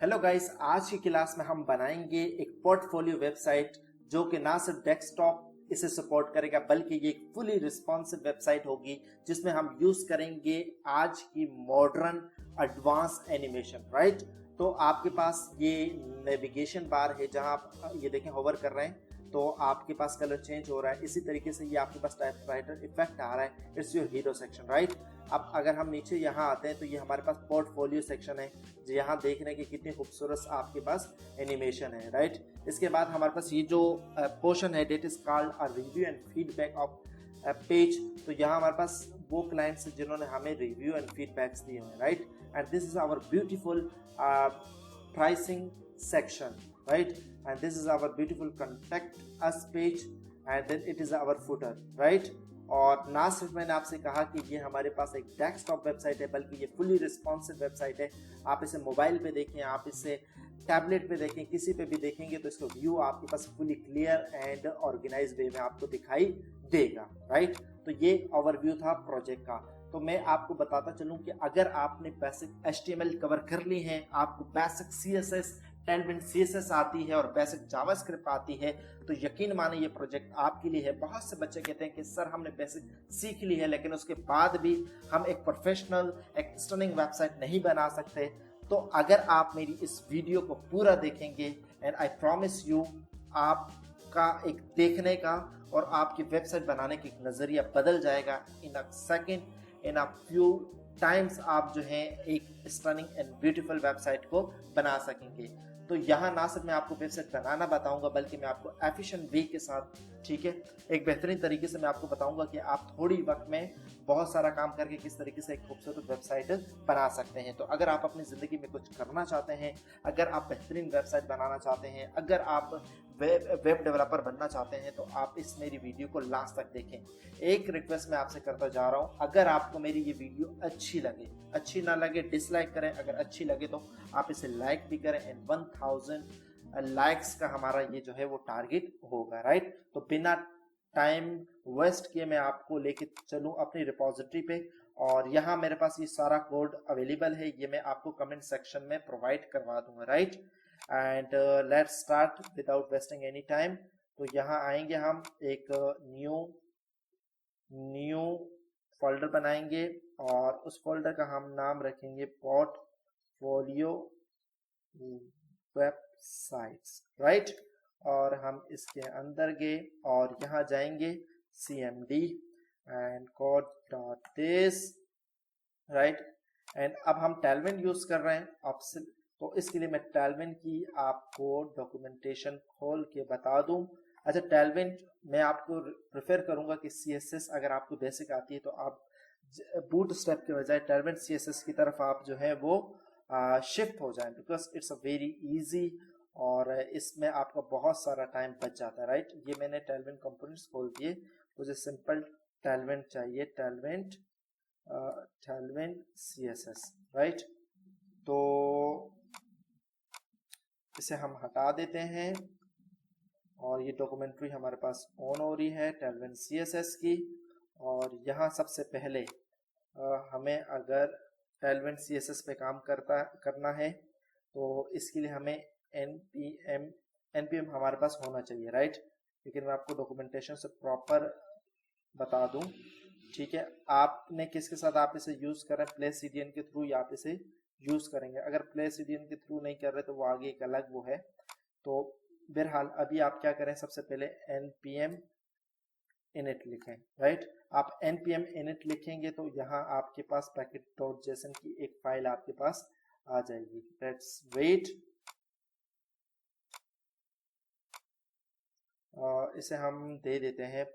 Hello guys, आज की class में हम बनाएंगे एक पोर्टफोलियो वेबसाइट जो कि ना सिर्फ डेस्कटॉप इसे सपोर्ट करेगा बल्कि ये एक फुली रिस्पॉन्सिव वेबसाइट होगी जिसमें हम यूज करेंगे आज की मॉडर्न एडवांस एनिमेशन। राइट, तो आपके पास ये नेविगेशन बार है जहां आप ये देखें होवर कर रहे हैं तो आपके पास कलर चेंज हो रहा है। इसी तरीके से ये आपके पास टाइपराइटर इफेक्ट आ रहा है, it's your hero section. Right, अब अगर हम नीचे यहाँ आते हैं तो ये हमारे पास पोर्टफोलियो सेक्शन है, जो यहाँ देख रहे हैं कि कितनी खूबसूरत आपके पास एनिमेशन है। राइट, इसके बाद हमारे पास ये जो पोर्शन है that is called a review and feedback of page. तो यहाँ हमारे पास वो क्लाइंट्स जिन्होंने हमें रिव्यू एंड फीडबैक्स दिए हुए हैं। Right, and this is our beautiful pricing section, right? And this is our beautiful contact us page, and then it is our footer, right? और ना सिर्फ मैंने आपसे कहा कि ये हमारे पास एक डेस्कटॉप वेबसाइट है बल्कि ये फुली रिस्पॉन्सिव वेबसाइट है। आप इसे मोबाइल पे देखें, आप इसे टैबलेट पे देखें, किसी पे भी देखेंगे तो इसका व्यू आपके पास fully clear and organised way में आपको दिखाई देगा। राइट, तो ये ओवरव्यू था प्रोजेक्ट का। तो मैं आपको बताता चलूं कि अगर आपने बेसिक HTML कवर कर ली है, आपको बेसिक CSS Tailwind CSS आती है और बेसिक जावास्क्रिप्ट आती है, तो यकीन माने ये प्रोजेक्ट आपके लिए है। बहुत से बच्चे कहते हैं कि सर हमने बेसिक सीख ली है लेकिन उसके बाद भी हम एक प्रोफेशनल एक स्टनिंग वेबसाइट नहीं बना सकते। तो अगर आप मेरी इस वीडियो को पूरा देखेंगे एंड आई प्रॉमिस यू आपका एक देखने का और आपकी वेबसाइट बनाने का नजरिया बदल जाएगा। In a second, in a few times आप जो है एक स्टनिंग एंड ब्यूटीफुल वेबसाइट को बना सकेंगे। तो यहाँ ना सिर्फ मैं आपको वेबसाइट बनाना बताऊंगा बल्कि मैं आपको एफिशिएंट वे के साथ, ठीक है, एक बेहतरीन तरीके से मैं आपको बताऊंगा कि आप थोड़ी वक्त में बहुत सारा काम करके किस तरीके से एक खूबसूरत वेबसाइट बना सकते हैं। तो अगर आप अपनी ज़िंदगी में कुछ करना चाहते हैं, अगर आप बेहतरीन वेबसाइट बनाना चाहते हैं, अगर आप वेब डेवलपर बनना चाहते हैं तो आप इस मेरी वीडियो को लास्ट तक देखें। एक रिक्वेस्ट मैं आपसे करता जा रहा हूं, अगर आपको मेरी ये वीडियो अच्छी लगे, अच्छी ना लगे डिसलाइक करें, अगर अच्छी लगे तो आप इसे लाइक भी करें एंड 1000 लाइक्स का हमारा ये जो है वो टारगेट होगा। राइट, तो बिना टाइम वेस्ट किए मैं आपको लेके चलूं अपनी रिपोजिटरी पे और यहाँ मेरे पास ये सारा कोड अवेलेबल है, ये मैं आपको कमेंट सेक्शन में प्रोवाइड करवा दूंगा। Right, and let's start without wasting any time. तो यहाँ आएंगे हम एक न्यू फोल्डर बनाएंगे और उस फोल्डर का हम नाम रखेंगे पोर्टफोलियो वेबसाइट्स। राइट, और हम इसके अंदर गए और यहाँ जाएंगे cmd and code dot this. Right, and अब हम Tailwind यूज कर रहे हैं ऑप्शन, तो इसके लिए मैं Tailwind की आपको डॉक्यूमेंटेशन खोल के बता दूं। अच्छा, Tailwind मैं आपको प्रेफर करूंगा कि CSS अगर आपको बेसिक आती है तो आप बूट स्टेप के बजाय Tailwind CSS की तरफ आप जो है वो शिफ्ट हो जाएं, because it's a very easy और इसमें आपका बहुत सारा टाइम बच जाता है। राइट, ये मैंने Tailwind कंपोनेंट्स खोल दिए, मुझे सिंपल Tailwind चाहिए, Tailwind CSS। राइट, तो इसे हम हटा देते हैं और ये डॉक्यूमेंट्री हमारे पास ऑन हो रही है Tailwind CSS की। और यहाँ सबसे पहले हमें अगर Tailwind CSS पे काम करना है तो इसके लिए हमें npm हमारे पास होना चाहिए। राइट, लेकिन मैं आपको डॉक्यूमेंटेशन से प्रॉपर बता दूं, ठीक है, आपने किसके साथ आप इसे यूज कर रहे हैं, प्ले सीडीएन के थ्रू या आप इसे यूज करेंगे। अगर प्ले सीडीएन के थ्रू नहीं कर रहे तो वो आगे एक अलग वो है। तो बहरहाल अभी आप क्या करें, सबसे पहले npm init लिखें। राइट, आप npm init लिखेंगे तो यहाँ आपके पास package.json की एक फाइल आपके पास आ जाएगी। लेट्स वेट, इसे हम दे देते हैं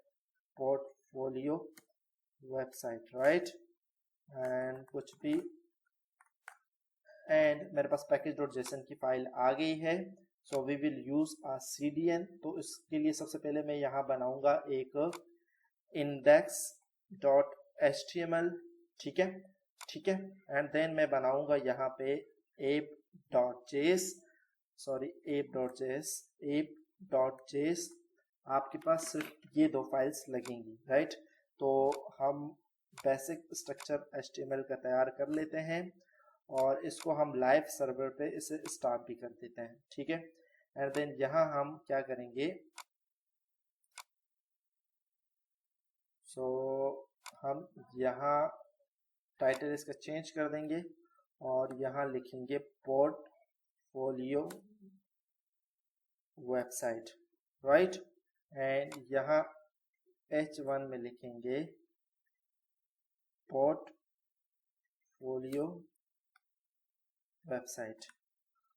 पोर्टफोलियो वेबसाइट। राइट, एंड कुछ भी, एंड मेरे पास package.json की फाइल आ गई है। So we will use a CDN। तो इसके लिए सबसे पहले मैं यहाँ बनाऊंगा एक index.html, ठीक है, ठीक है, एंड देन मैं बनाऊंगा यहाँ पे app.js आपके पास सिर्फ ये दो फाइल्स लगेंगी। राइट, तो हम बेसिक स्ट्रक्चर HTML का तैयार कर लेते हैं और इसको हम लाइव सर्वर पे इसे स्टार्ट भी कर देते हैं, ठीक है। एंड देन यहाँ हम क्या करेंगे, हम यहाँ टाइटल इसका चेंज कर देंगे और यहाँ लिखेंगे पोर्टफोलियो वेबसाइट, राइट। एंड यहाँ H1 में लिखेंगे पोर्टफोलियो वेबसाइट।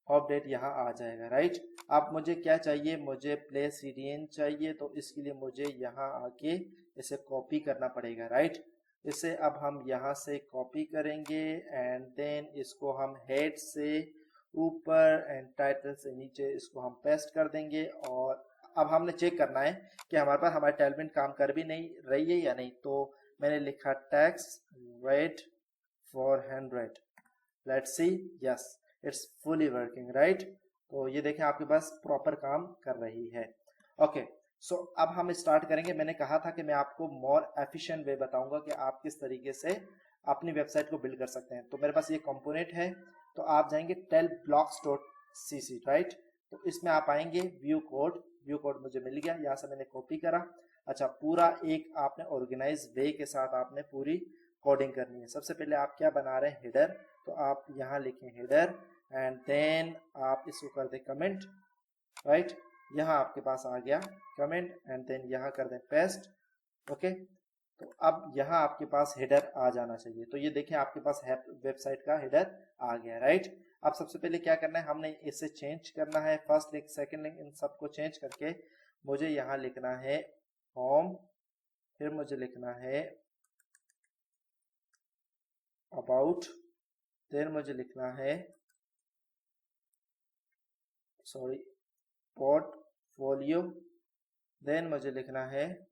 अपडेट यहाँ आ जाएगा, राइट। अब मुझे क्या चाहिए, मुझे प्लेस CDN चाहिए, तो इसके लिए मुझे यहाँ आके इसे कॉपी करना पड़ेगा, राइट। इसे अब हम यहाँ से कॉपी करेंगे एंड देन इसको हम हेड से ऊपर एंड टाइटल से नीचे इसको हम पेस्ट कर देंगे। और अब हमने चेक करना है कि हमारे पास हमारी टेलविंड काम कर भी नहीं रही है या नहीं। तो मैंने लिखा tax rate 400, let's see, yes it's fully working, right. तो ये देखें आपके पास प्रॉपर काम कर रही है। ओके, सो अब हम स्टार्ट करेंगे। मैंने कहा था कि मैं आपको मोर एफिशिएंट वे बताऊंगा कि आप किस तरीके से अपनी वेबसाइट को बिल्ड कर सकते हैं। तो मेरे पास ये कंपोनेंट है, तो आप जाएंगे टेलब्लॉक्स.cc, राइट। तो इसमें आप आएंगे व्यू कोड मुझे मिल गया, यहाँ से मैंने कॉपी करा। अच्छा, पूरा एक आपने ऑर्गेनाइज वे के साथ आपने पूरी कोडिंग करनी है। सबसे पहले आप क्या बना रहे हैं, हेडर, तो आप यहाँ लिखें हेडर एंड देन आप इसको कर दें कमेंट, राइट। यहाँ आपके पास आ गया कमेंट एंड देन यहाँ कर दें पेस्ट, ओके। तो अब यहाँ आपके पास हेडर आ जाना चाहिए। तो ये देखें आपके पास वेबसाइट का हेडर आ गया, राइट। अब सबसे पहले क्या करना है, हमने इसे चेंज करना है, first link second link in सबको चेंज करके मुझे यहाँ लिखना है होम, फिर मुझे लिखना है अबाउट, फिर मुझे लिखना है पोर्टफोलियो, देन मुझे लिखना है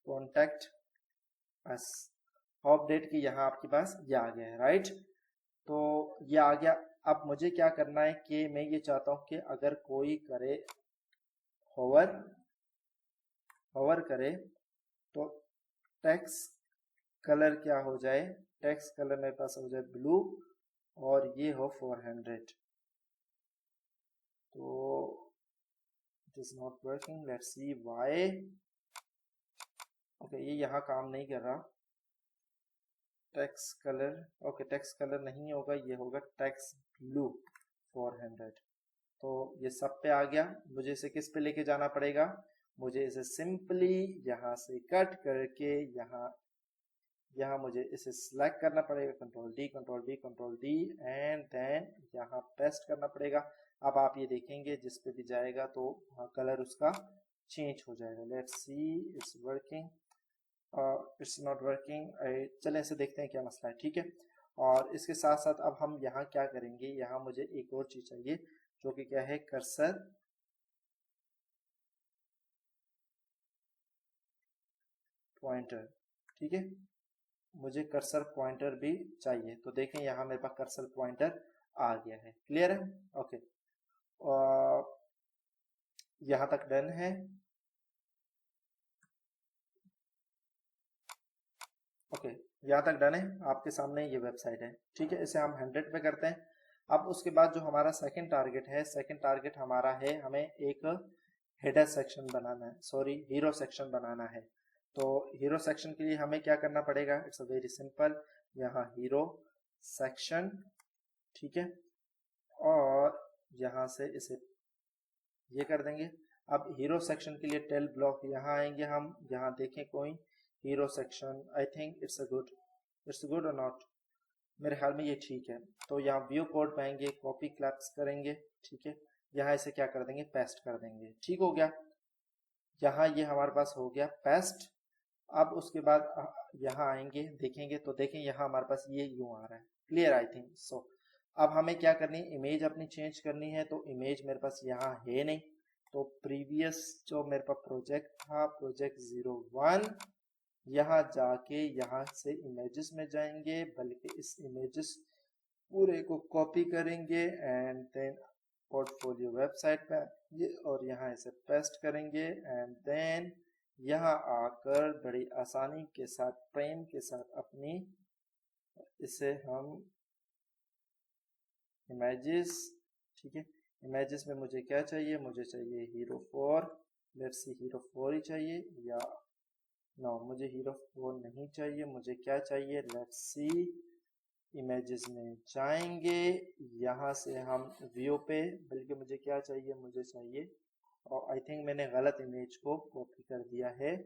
कॉन्टैक्ट अस। अपडेट की यहाँ आपके पास ये आ गया है, राइट। तो ये आ गया। अब मुझे क्या करना है कि मैं ये चाहता हूँ कि अगर कोई करे होवर करे तो टेक्स्ट कलर क्या हो जाए, टेक्स्ट कलर मेरे पास हो जाए ब्लू और ये हो 400। तो it is not working, let's see why. Okay, ये यहाँ काम नहीं कर रहा। Text colour, okay text colour नहीं होगा, ये होगा टेक्स्ट ब्लू 400। तो ये सब पे आ गया। मुझे इसे किस पे लेके जाना पड़ेगा, मुझे इसे सिंपली यहाँ से कट करके यहाँ मुझे इसे सिलेक्ट करना पड़ेगा, कंट्रोल डी एंड देन यहाँ पेस्ट करना पड़ेगा। अब आप ये देखेंगे जिस पे भी जाएगा तो वहाँ कलर उसका चेंज हो जाएगा। Let's see it's working, it's not working. चलें इसे देखते हैं क्या मसला है, ठीक है। और इसके साथ साथ अब हम यहाँ क्या करेंगे, यहाँ मुझे एक और चीज चाहिए जो कि क्या है, कर्सर पॉइंटर, ठीक है। मुझे कर्सर पॉइंटर भी चाहिए। तो देखें यहाँ मेरे पास कर्सर पॉइंटर आ गया है, क्लियर है, ओके। यहाँ तक डन है, ओके यहाँ तक डन है। आपके सामने ये वेबसाइट है, ठीक है। इसे हम 100 पे करते हैं। अब उसके बाद जो हमारा सेकंड टारगेट है, सेकंड टारगेट हमारा है हमें एक हेडर सेक्शन बनाना है, सॉरी हीरो सेक्शन बनाना है। तो हीरो सेक्शन के लिए हमें क्या करना पड़ेगा, इट्स अ वेरी सिंपल, यहाँ हीरो सेक्शन, ठीक है। और यहाँ से इसे ये कर देंगे। अब हीरो सेक्शन के लिए टेल ब्लॉक यहाँ आएंगे हम, यहाँ देखें कोई hero section, I think it's good और नॉट, मेरे ख्याल में ये ठीक है। तो यहाँ व्यू कोड पाएंगे, कॉपी क्लैप्स करेंगे, ठीक है। यहाँ इसे क्या कर देंगे, पेस्ट कर देंगे, ठीक हो गया। यहाँ ये हमारे पास हो गया पेस्ट। अब उसके बाद यहाँ आएंगे, देखेंगे तो देखें यहाँ हमारे पास ये यूं आ रहा है, क्लियर आई थिंक सो। अब हमें क्या करनी है, इमेज अपनी चेंज करनी है। तो इमेज मेरे पास यहाँ है नहीं, तो प्रीवियस जो मेरे पास प्रोजेक्ट था, प्रोजेक्ट 01, यहाँ जाके यहाँ से इमेजेस में जाएंगे, बल्कि इस इमेजेस पूरे को कॉपी करेंगे एंड देन पोर्टफोलियो वेबसाइट पे ये और यहाँ इसे पेस्ट करेंगे एंड देन यहाँ आकर बड़ी आसानी के साथ, प्रेम के साथ अपनी इसे हम इमेजेस, ठीक है, इमेजेस में मुझे क्या चाहिए, मुझे चाहिए हीरो 4, लेट्स सी हीरो 4 ही चाहिए, या नो मुझे हीरो 4 नहीं चाहिए, मुझे क्या चाहिए, लेट्स सी इमेजेस में जाएंगे, यहाँ से हम व्यू पे, बल्कि मुझे क्या चाहिए, मुझे चाहिए, और आई थिंक मैंने गलत इमेज को कॉपी कर दिया है,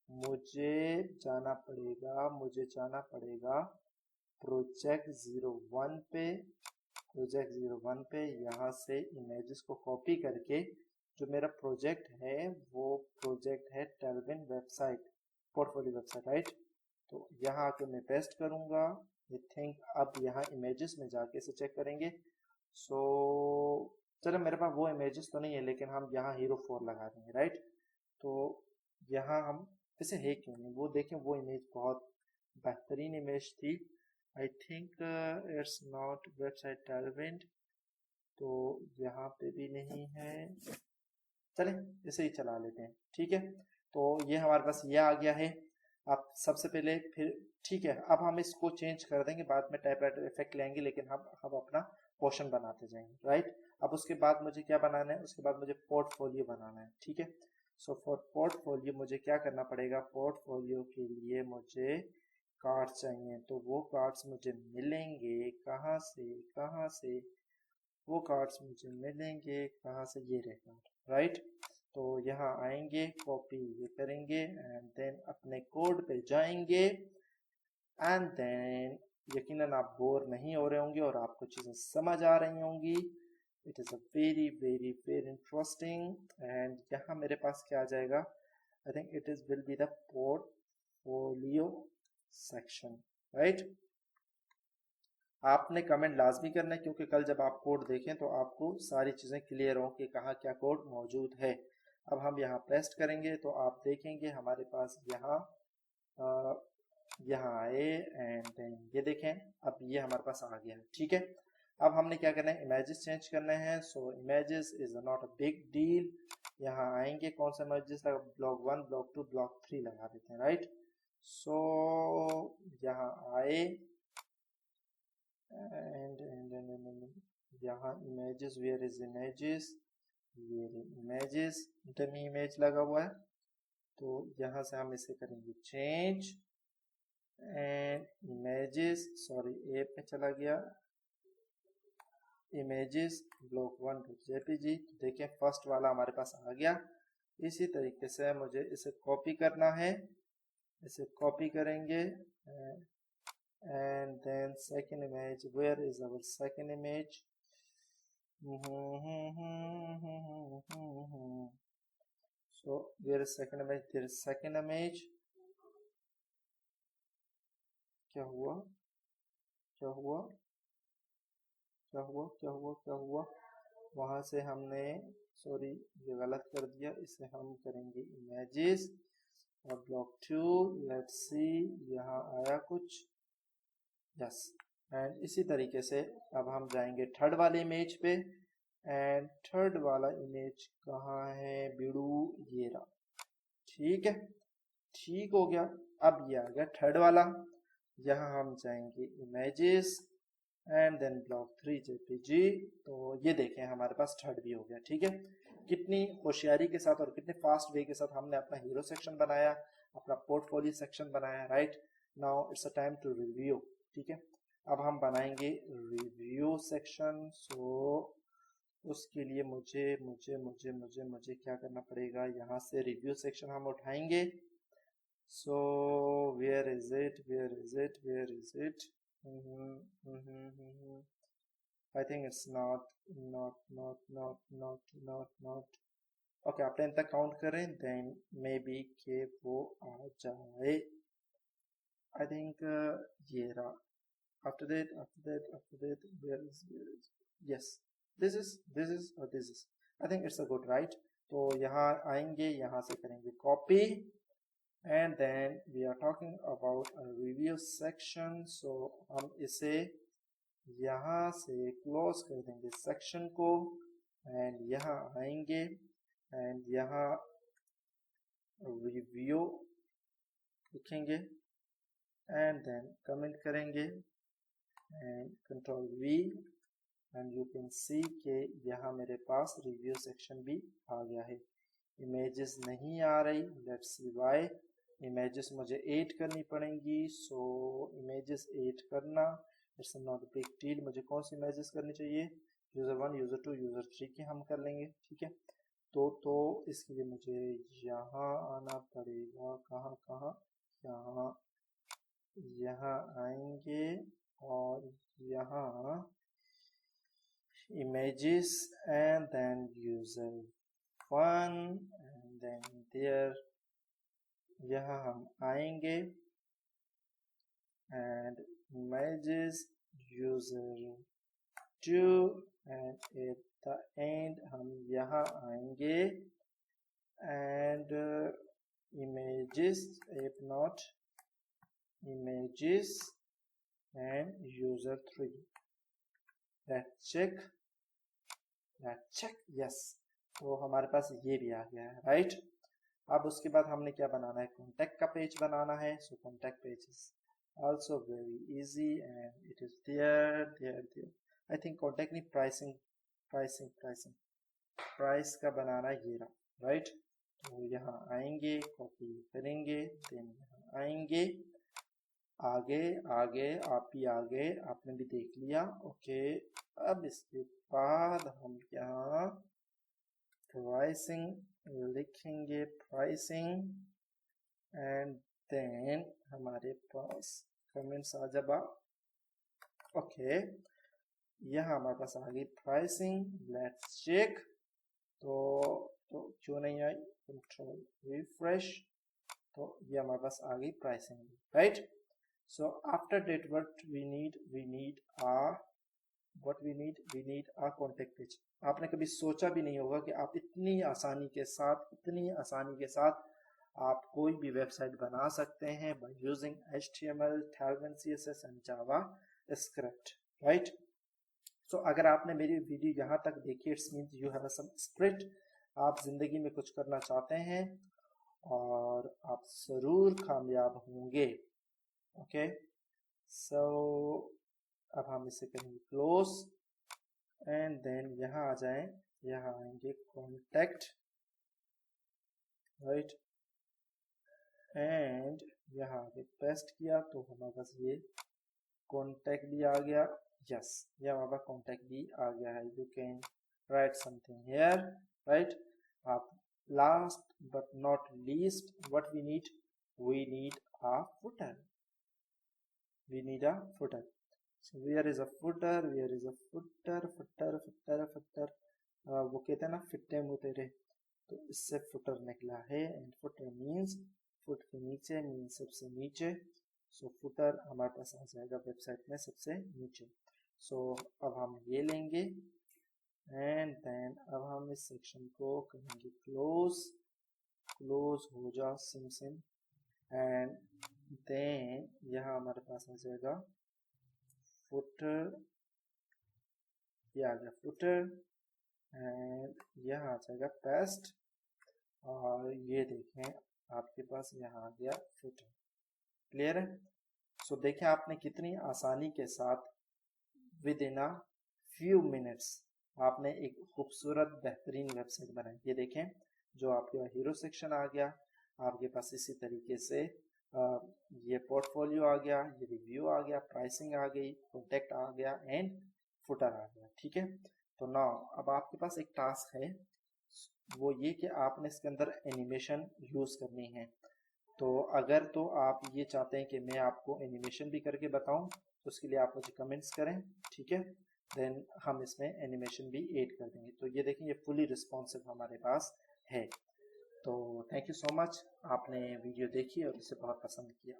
मुझे जाना पड़ेगा प्रोजेक्ट 01 पे, यहाँ से इमेजेस को कॉपी करके जो मेरा प्रोजेक्ट है वो प्रोजेक्ट है टैलविन वेबसाइट, पोर्टफोलियो वेबसाइट, राइट। तो यहाँ आके मैं पेस्ट करूँगा, आई थिंक अब यहाँ इमेजेस में जाके इसे चेक करेंगे। सो चलो मेरे पास वो इमेजेस तो नहीं है, लेकिन हम यहाँ हीरो 4 लगा देंगे, राइट। तो यहाँ हम इसे है क्यों नहीं, वो देखें, वो इमेज बहुत बेहतरीन इमेज थी, I think it's not website Tailwind, तो यहाँ पे भी नहीं है, चलें इसे ही चला लेते हैं, ठीक है। तो ये हमारे पास ये आ गया है। अब सबसे पहले फिर ठीक है, अब हम इसको चेंज कर देंगे, बाद में टाइपराइटर इफेक्ट लेंगे, लेकिन हम अपना पोर्शन बनाते जाएंगे, राइट। अब उसके बाद मुझे क्या बनाना है, उसके बाद मुझे पोर्टफोलियो बनाना है, ठीक है। सो फॉर पोर्टफोलियो मुझे क्या करना पड़ेगा, पोर्टफोलियो के लिए मुझे कार्ड्स चाहिए, तो वो कार्ड्स मुझे मिलेंगे कहाँ से, वो कार्ड्स मुझे मिलेंगे कहाँ से, ये रहे कार्ड, राइट। तो यहाँ आएंगे, कॉपी ये करेंगे, एंड देन अपने कोड पे जाएंगे, एंड देन यकीनन आप बोर नहीं हो रहे होंगे और आपको चीज़ें समझ आ रही होंगी। It is a very very very interesting, and यहाँ मेरे पास क्या आ जाएगा, I think it is will be the portfolio section, right. आपने कमेंट लाजमी करना है, क्योंकि कल जब आप कोड देखें तो आपको सारी चीज़ें क्लियर हो कि कहाँ क्या कोड मौजूद है। अब हम यहाँ पेस्ट करेंगे तो आप देखेंगे हमारे पास यहाँ आए, एंड देन ये देखें, अब ये हमारे पास आ गया है, ठीक है। अब हमने क्या करना है, इमेजेस चेंज करने हैं, so images is not a big deal. यहाँ आएंगे, कौन सा इमेजेस लगा, ब्लॉक 1, ब्लॉक 2, ब्लॉक 3 लगा देते हैं, राइट। सो यहाँ आए, and यहाँ images, where is images, ये images, डमी इमेज लगा हुआ है, तो यहाँ से हम इसे करेंगे चेंज, एंड इमेजेस, सॉरी ए पे चला गया, इमेजेस ब्लॉक 1.jpg, तो देखें फर्स्ट वाला हमारे पास आ गया। इसी तरीके से मुझे इसे कॉपी करना है, इसे कॉपी करेंगे, and then second image, where is our second image, so there is second image, there is second image, क्या हुआ क्या हुआ क्या हुआ क्या हुआ क्या हुआ, वहां से हमने, सॉरी ये गलत कर दिया, इसे हम करेंगे इमेजेस और ब्लॉक 2, लेट्स सी यहाँ आया कुछ, यस। एंड इसी तरीके से अब हम जाएंगे थर्ड वाले इमेज पे, एंड थर्ड वाला इमेज कहाँ है बिड़ू, ये रहा, ठीक है, ठीक हो गया। अब ये आ गया थर्ड वाला, यहाँ हम जाएंगे images and then block 3 JPG, तो ये देखें हमारे पास थर्ड भी हो गया, ठीक है। कितनी होशियारी के साथ और कितने फास्ट वे के साथ हमने अपना हीरो सेक्शन बनाया, अपना पोर्टफोलियो सेक्शन बनाया, right. Now it's a time to review, ठीक है। अब हम बनाएंगे रिव्यू सेक्शन, सो उसके लिए मुझे मुझे मुझे मुझे मुझे क्या करना पड़ेगा, यहाँ से रिव्यू सेक्शन हम उठाएंगे, so where is it where is it where is it, I think it's not. Okay, आप 10 तक काउंट करें, then maybe के वो आ जाए, I think ये रहा, after that, where is, yes, this is or this is, I think it's a good, right। तो यहाँ आएंगे, यहाँ से करेंगे copy, and then we are talking about a review section, so हम इसे यहाँ से क्लोज कर देंगे सेक्शन को, एंड यहाँ आएंगे, एंड यहाँ रिव्यू लिखेंगे, एंड देन कमेंट करेंगे, and control V and you can see कि यहाँ मेरे पास रिव्यू सेक्शन भी आ गया है। इमेजेस नहीं आ रही, लेट्स सी व्हाई। इमेजेस मुझे ऐड करनी पड़ेंगी, सो इमेजेस ऐड करना इट्स नॉट बिग डील। मुझे कौन सी इमेजेस करनी चाहिए, यूज़र 1, यूज़र 2, यूज़र 3 की हम कर लेंगे, ठीक है। तो इसके लिए मुझे यहाँ आना पड़ेगा, कहाँ कहाँ, यहाँ आएंगे और यहाँ images and then user 1 and then there, यहाँ हम आएंगे and images user 2 and at the end हम यहाँ आएंगे and images, if not images and user 3, let's check, yes, तो हमारे पास ये भी आ गया है, राइट। अब उसके बाद हमने क्या बनाना है, कॉन्टैक्ट का पेज बनाना है। So contact page is also very easy and it is there. I think contact नहीं, प्राइस का बनाना ये रहा, राइट। तो यहाँ आएंगे, कॉपी करेंगे, देन यहाँ आएंगे, आगे आप भी आगे, आपने भी देख लिया, ओके। अब इसके बाद हम यहाँ प्राइसिंग लिखेंगे, प्राइसिंग एंड देन हमारे पास कमेंट्स आ जाबा, ओके। यहाँ हमारे पास आ गई प्राइसिंग, लेट्स चेक। तो क्यों नहीं आई, कंट्रोल रिफ्रेश, तो ये हमारे पास आ गई pricing, right. So after that what we need a contact page. आपने कभी सोचा भी नहीं होगा कि आप इतनी आसानी के साथ आप कोई भी वेबसाइट बना सकते हैं by using HTML, Tailwind CSS and JavaScript, right. So अगर आपने मेरी वीडियो यहाँ तक देखी, it's means you have some spirit, आप जिंदगी में कुछ करना चाहते हैं और आप जरूर कामयाब होंगे, ओके। सो अब हम इसे करेंगे क्लोज एंड देन यहाँ आ जाएं, यहाँ आएंगे कॉन्टैक्ट, राइट, एंड यहाँ आगे पेस्ट किया तो हमारे पास ये कॉन्टैक्ट भी आ गया, यस, ये हमारे पास कॉन्टैक्ट भी आ गया है। You can write something here, right. आप last but not least what we need a footer, we need a footer. So where is a footer, वो कहते हैं ना फिट्टे मुँह तेरे, तो इससे फुटर निकला है एंड फुटर मीन्स फुट के नीचे, मीन्स सबसे नीचे। सो फुटर हमारे पास आ जाएगा वेबसाइट में सबसे नीचे। सो अब हम ये लेंगे एंड देन अब हम इस सेक्शन को करेंगे क्लोज हो जा सिम एंड देन यहाँ हमारे पास आ जाएगा फुटर, ये आ गया फुटर एंड यहाँ आ जाएगा पेस्ट, और ये देखें आपके पास यहाँ आ गया फुटर, क्लियर है। सो देखें आपने कितनी आसानी के साथ with in a few minutes आपने एक खूबसूरत बेहतरीन वेबसाइट बनाई। ये देखें जो आपके हीरो सेक्शन आ गया, आपके पास इसी तरीके से ये पोर्टफोलियो आ गया, ये रिव्यू आ गया, प्राइसिंग आ गई, कॉन्टैक्ट आ गया एंड फुटर आ गया, ठीक है। तो नाउ अब आपके पास एक टास्क है, वो ये कि आपने इसके अंदर एनिमेशन यूज करनी है। तो अगर तो आप ये चाहते हैं कि मैं आपको एनिमेशन भी करके बताऊं, तो उसके लिए आप मुझे कमेंट्स करें, ठीक है, देन हम इसमें एनिमेशन भी ऐड कर देंगे। तो ये देखें ये फुली रिस्पॉन्सिव हमारे पास है। तो थैंक यू सो मच, आपने वीडियो देखी और इसे बहुत पसंद किया।